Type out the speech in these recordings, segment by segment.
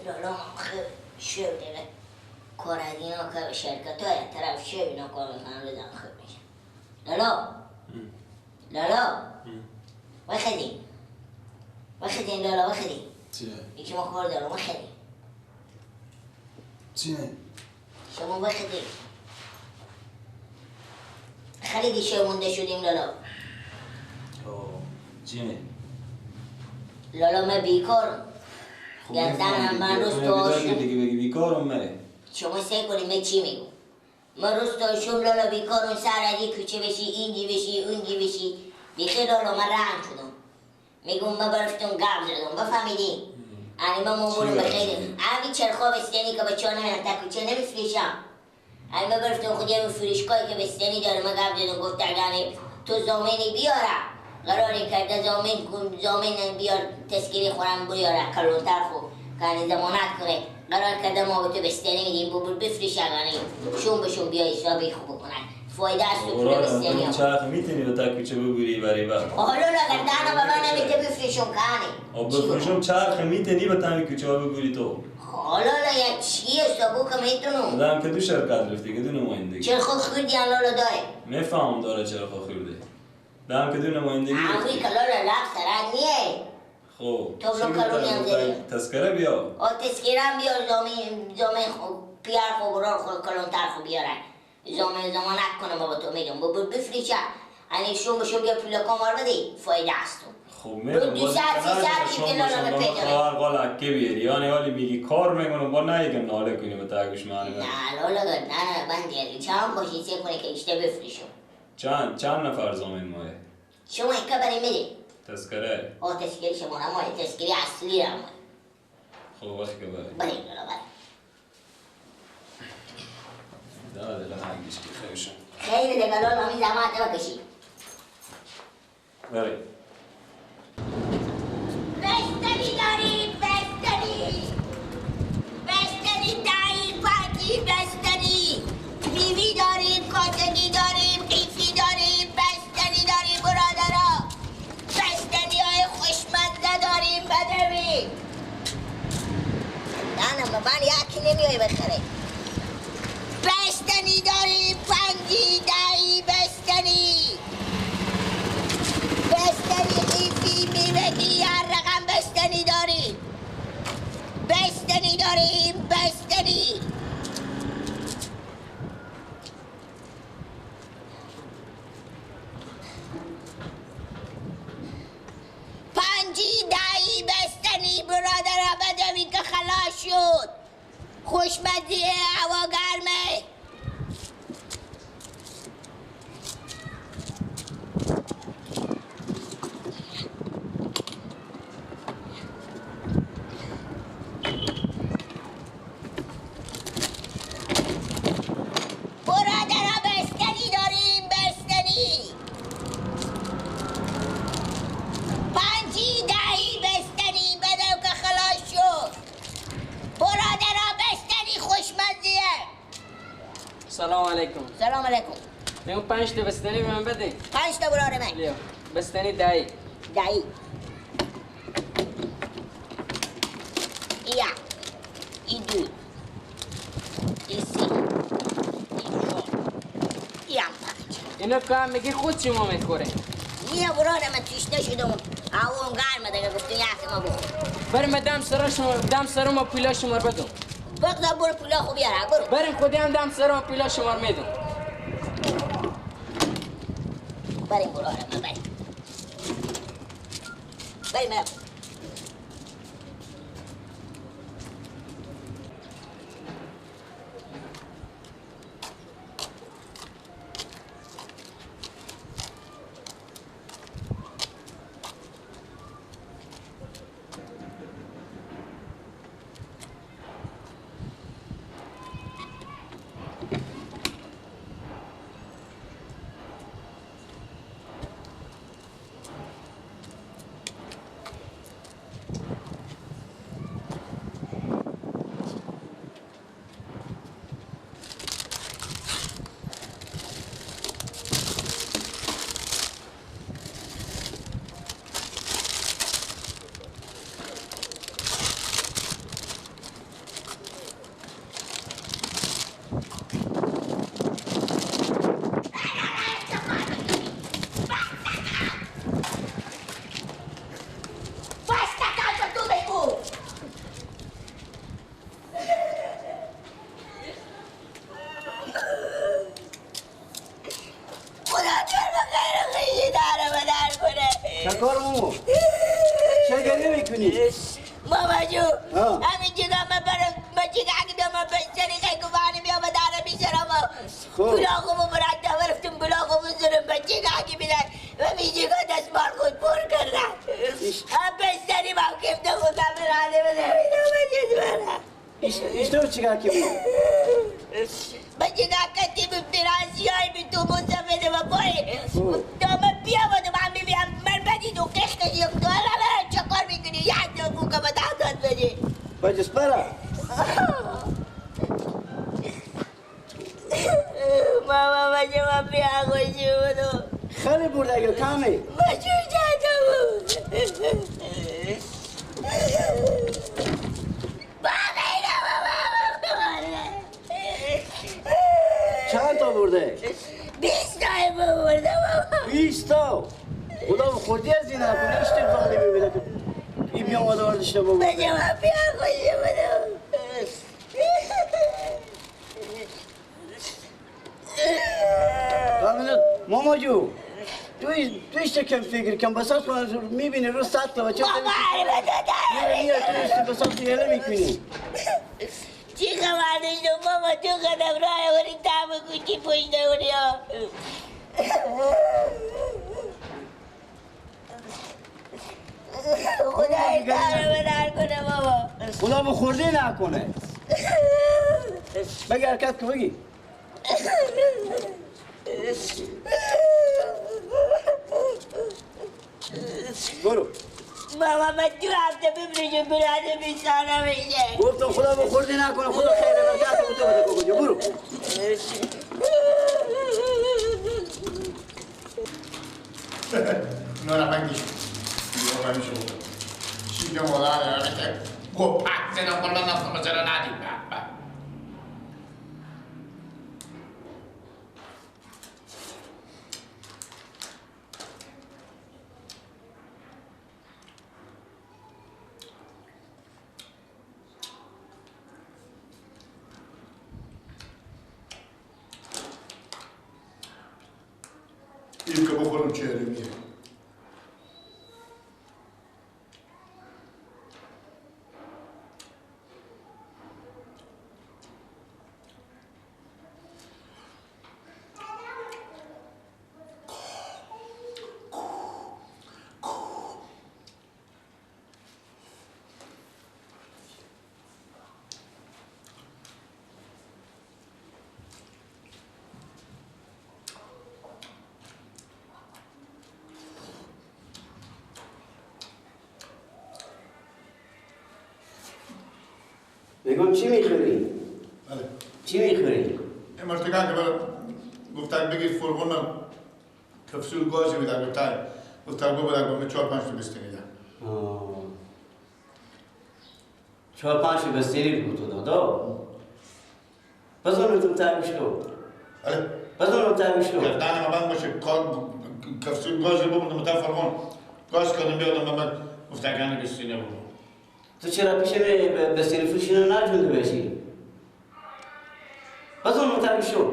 لالا خیلی شو دیگه کار از اینا که شرکت های طرف شو اینا کار میکنن رو دم خیلی میشه لالا بخدین لالا بخدین چیه؟ یکی ما کار دارم بخدین چیه؟ شما بخدین خریدی شو مونده شدیم لالا چیه؟ لالا من بیکارم گردنم من روز تو آشون دیگه بگی بیکارم مره شما سعی کنیم من چی میگم من روز تا شم لالا بیکارم سر از یک کوچه بشی اینجی بشی اونجی بشی بیخی لالا من رحم شدم میگم من برفتم گرم زدم بفهمیدی؟ یعنی من مامورو بخیرم همین چرخا بستنی که بچه ها نمیرم تا کوچه نمیفریشم یعنی من برفتم خود یه فروشگاهی که بستنی داره من گرم زدم گفت یعنی تو زامنی بیارم قراری کرده زامن بیار تسکیری خورم بیاره کلونتر خوب که زمانت کنه قرار کرده ما به تو بستنی میدیم ببر بفریش اگانی شون بشون بیا حسابی خوب کنن فایده از تو پول بستنی هم چرخ میتونی به تا کوچه ببوری بری با حالا اگر دانا به من نمیته بفریشون کنی بفروشم چرخ میتونی به تا کوچه ببوری تو حالا یک چیه سبو که میتونم دارم که دو شرکت رفتی که دو نمایندگی چرخو خوردی لالا داره میفهم داره چرخ خورده دارم که دو نمایندگی عموی که لالا لب سرک نیه خب تو بلو کلونی هم داری تذکره بیا تذکره هم بیار زامن پیار خوب برار خود کلونتر خوب بیارن زمان نکنم با تو میگم بفریشه یعنی شون بشون بیا پولا کامار بدی فایده است خب رو میگم دو ساعت سی ساعت که لالا به پیدا خواهر قال که بیاری یعنی حالی میگی کار میکنم با نایگم ناله کنی با تاگوش معنی نه لالا گرد نه من دیاری چند باشی سه کنه که اشته بفریشم چند نفر زامن ماه شما یک بری میری تذکره تذکره شما نمای تذکره اصلی رو نمای خب وقتی که بری بری لالا بری داده لحنگیش که خیشم خیلی دیگه لالا همین زحمت بکشی بری بستنی داریم بستنی دایی پاکی بستنی بیوی داریم کاتگی داریم قیفی داریم بستنی داریم برادرها بستنی های خوشمزه داریم بدوی نه به من یکی نمیای بخره بستنی داریم پنجی دایی بستنی قیفی میوگی هر رقم بستنی داریم بستنی پنجی دایی بستنی برادر بدوی که خلاص شد خوشمزه هوا گرمه سلام علیکم. سلام علیکم. میگم 5 تا بستنی به من بده. 5 تا برای من. بیا. بستنی دایی. دایی. یا. ای دو. ای سی. ای چهار. ای هم پنج. اینو که میگی خود شما میخوره. یه برای من تشنه شدم. اون گرمه دیگه گفتم یکی ما بخور. بریم دم سرم پیلا شمار بدم. بگذار برو پیلا خوب بیاره برو. بریم خودی هم دم سرم پیلا شمار میدم. بریم برو آره من بریم. بریم. همین جگه من برم من جگه اگه بیام من بستنی خیلی گفانی بیام داره میشرم بلاغمو مرتب رفتم بلاغمو زرم به جگه اگه بیدن و می جگه دستمال خود پر کردن هم بستنی با کفته خودم براده بده بیدم من جدوانم İşte çıkar ki bu. بچگاه کتی بپتراسی های بی تو مصفده و پایی تا من بیامدم هم ببیم من بدی دو کشکشی یک دولا برای چکار میکنی یک دو بوکا با دادات بدی Bacıs para. ماما بچه من بیا خوشی بودو Khali burada gel kami. بچه جاده بود بابا اینا بابا Çant o burada. 20 tane burada baba 20 ta. Ulan kurdi az yine abi. Ne işte zalim böyle. İbyan var orada işte bu. بچه من بیا خوشی بودو Kamil mamacı. Tu işte kim fikir kim basat sonra mibini ruhsat da çok. بابا عربه دادم Niye tu işte basat diyelim ikmini. چی خبرش دو بابا تو قدم راه وری تام کوچی پشت وریا خدای داره بدار کنه بابا Ulan bu kurdi ne konu? Bagi hareket ki bagi. Buyurun. بابا من تو هفته ببرشم براده بیسانه میشه گفتم خدا به خوردی نکنه خدا خیر نکرده بوده بده کجا برو Non era mai visto. Non era mai visto. Ci dobbiamo dare veramente compatte, non parlando come c'era nati. Il che non c'era mio. بگم چی میخوری؟ بله. چی میخوری؟ امروز که گفتن بگید فرغون من کفسول گازی میدن گفتن گو بدن گفتن 4-5 تا بستنیدن 4-5 بستنی بود تو دادا بزن تو تعمیش رو بله. بزن تعمیش رو گفتن ما بند باشه کفسول گازی بودم تا فرغون گاز کردم بیادم من گفتن گانه بستنی بود تو چرا پیش بستنی فروشی رو نجونده بشی؟ بزن تعمیش رو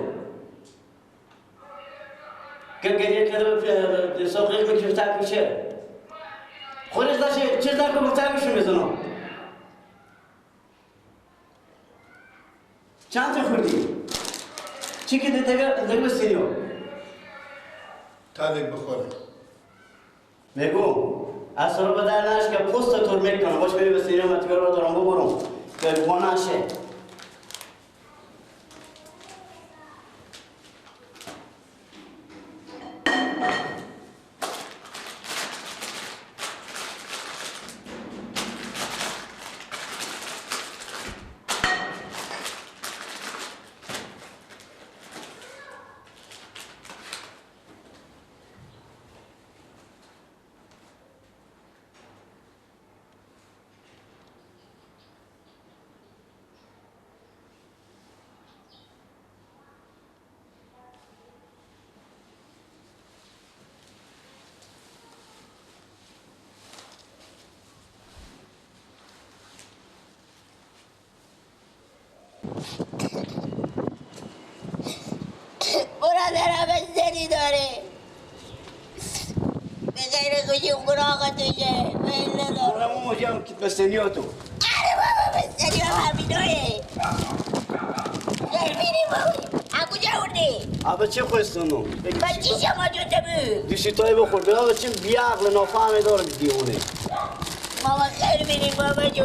گریه کرده به ساقیش بکشه تعمیشه خودش داشته چیز نکن به تعمیش رو بزنم چند تا خوردی؟ چی که دیگه بستنی رو؟ تا دیگه بخوره بگو از سر بدر نش که پست تور میکنم باش بری به سینما تیگر رو دارم ببرم که گوانشه برادرم بستنی داره به غیر کجیم قراغ توشه من ندارم برم اون مجام که بستنی ها تو آره بابا آبا چه خوستونو؟ بچی شما جو تبو دوشی تایی بخور بیا بچه بی عقل نافهمه داره دیونه ماما خیر بینیم بابا جو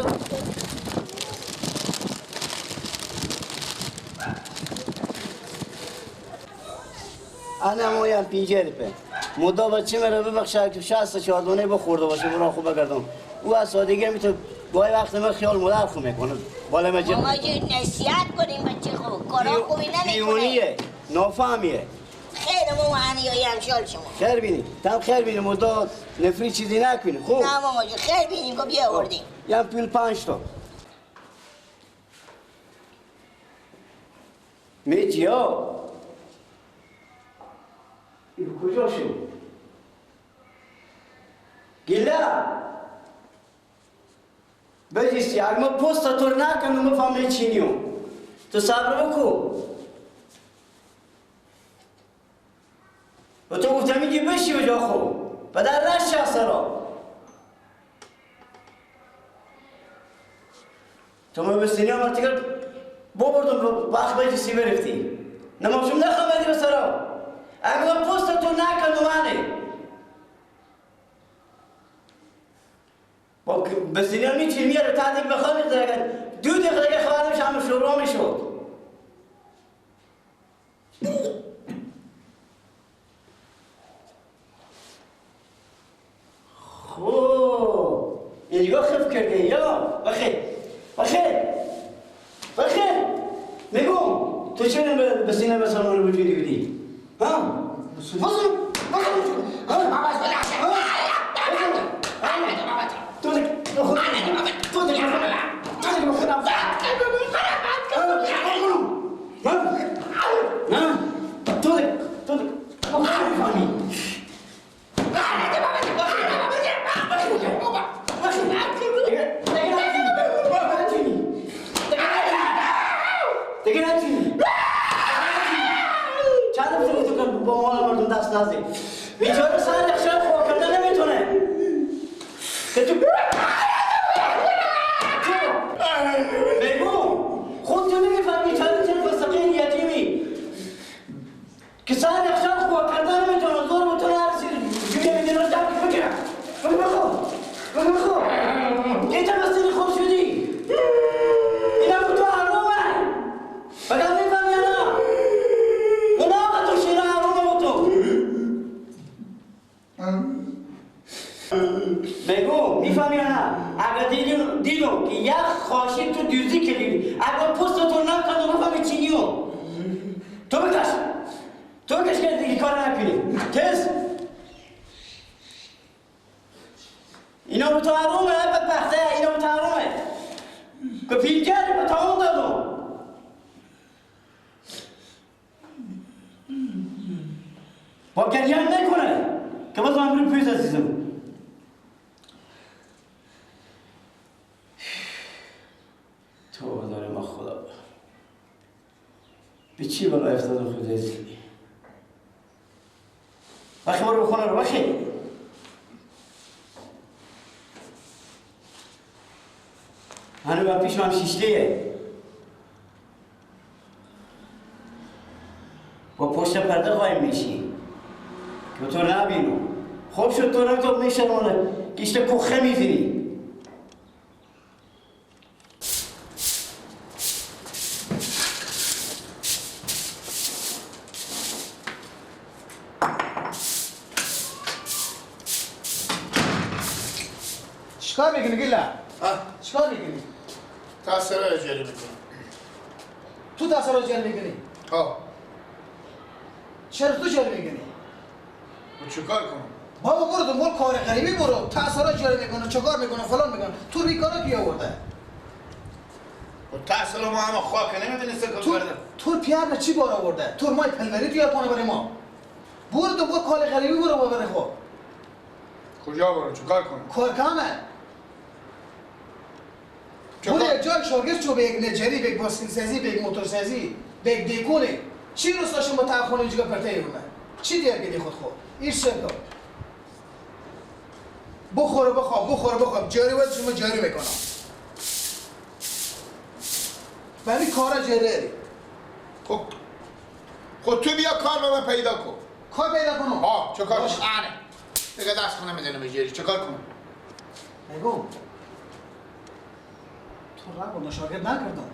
انا مویم پینجه ریپه مدا بچه مرا ببخشه که 64 دونه بخورده باشه برای خوب بگردم او از سادگی میتونه گاهی وقت من خیال مادر خوب میکنه بالا مجد ماما جو نصیحت کنیم بچه خوب کارا خوبی نمیکنه دیونیه نافهمیه خیر ماما هنی همشال شما خیر بینی تم خیر بینی مدا نفری چیزی نکنی خوب نه ماما جو خیر بینیم که بیا آوردیم یم پیل 5 تا میجی ها این کجا شد گله بجیستی اگه ما پست تور نکنم ما فهمه چینیو تو صبر بکو و تو گفتم میگی بشی بجا خو و در رش شخص را تو ما بستینی هم ارتگر ببردم وقت بجیستی برفتی نماشم نخواهدی به سرا اگه ما پست تور نکنم منه بستینی هم میچین میاره تا دیگه بخواه میده 2 دقیقه دیگه خواهدمش همه شروع میشد خوب یه نگاه خف کرده یا بخیر میگم تو چه به سینه بسرمان وجودی بدی ها؟ بزرگ تو دیگه با مال مردم دست نزدی بیچاره سر اخشار خواه کرده نمیتونه که تو بگو خود تو نمیفهم بیچاره چه فسقین یتیمی که سر اخشار خواه کرده نمیتونه زور بتونه هرسی جویه میدین رو جمع بگیرم بگو یه تمستینی خوب شدی اینا تو حرومه بگم میفهم یا نه اونا آقا تو شیره حرومه تو بگو میفهمی یا نه اگر دیدم که یک خاشی تو دوزی کلیدی اگر پست تو نکنم بفهمی چینیو تو بکش که دیگه کار نکنی تز اینا به تو حرومه بدبخته اینا به تو حرومه که پیلگر به تمام دادم با گریه نکنه که باز من برو پیز عزیزم تو داره ما خدا به چی بلا افتادم خدا عزیزی بخی برو بخونه رو بخی هنو با پیش هم شیشلیه با پشت پرده قایم میشی که تو نبینو خوب شد تو رو تو میشرمونه گیشت کخه میفینی چیکار میکنی گیلا؟ چیکار میکنی؟ تاثیر جری میکنم تو تاثیر جل میکنی؟ ها چرا تو جل میکنی؟ و چیکار کنم بابا برو دنبال کار غریبی برو تاثیر جل میکنه چیکار میکنه فلان میکنه تو بیکارا کی آورده؟ و تاثیر ما هم خواه که نمیدونی سکل کرده تو پیار چی بار آورده؟ تو مای پلوری تو کنه برای ما برو دنبال کار غریبی برو بابا خو کجا برم چیکار کنم کار کامه برو یک جای شاگرد چو به یک نجری به یک باسکل سازی به یک موتور سازی به یک دیکونه چی روستاشون با تاخونه اینجا پرته ایونه چی دیار کردی خود خود ایش کن بخور بخواب جاری باید شما جاری میکنم ولی کارا جری خب خود تو بیا کار به من پیدا کن. کار پیدا کنم. چه کار کنم؟ آنه دیگه دست خونه میزنم میجوری چه کار کنم؟ بگو تو را با مشاگرد نکردم.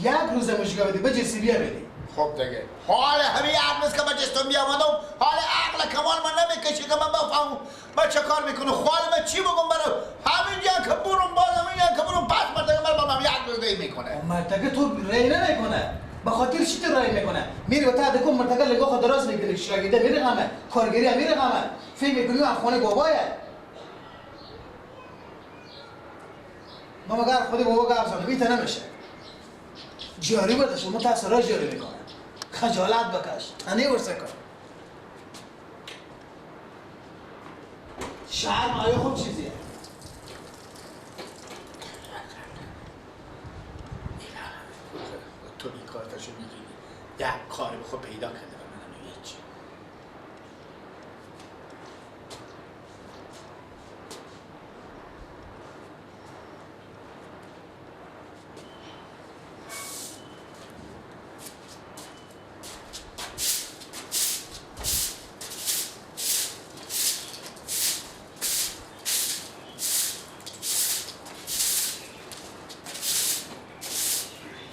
یک روز مشگاه بدی به جسی بیا بدی. خب دیگه حال همین عقل که من جستم بیامدم حال عقل کمال من نمیکشه که من بفهمم من چه کار میکنم خوال من چی بگم برای همین جا که برم باز همین جا که برم پس مرتگه من با من یک روز دی میکنه مرتگه تو رای نمیکنه به خاطر چی تو رای میکنه میری و تا دکم مرتگه لگاه خود دراز میکنه شاگرده میره غمه کارگری میره غمه فیلم میکنی و خونه بابایه ما مگر خودی بابا گرزانه بیت نمیشه جاری بده شما تا سرا جاری میکنه خجالت بکش انه ورسه کن شهر آیا خوب چیزیه تو این کارتشو میگیری یک کاری به خود پیدا کنه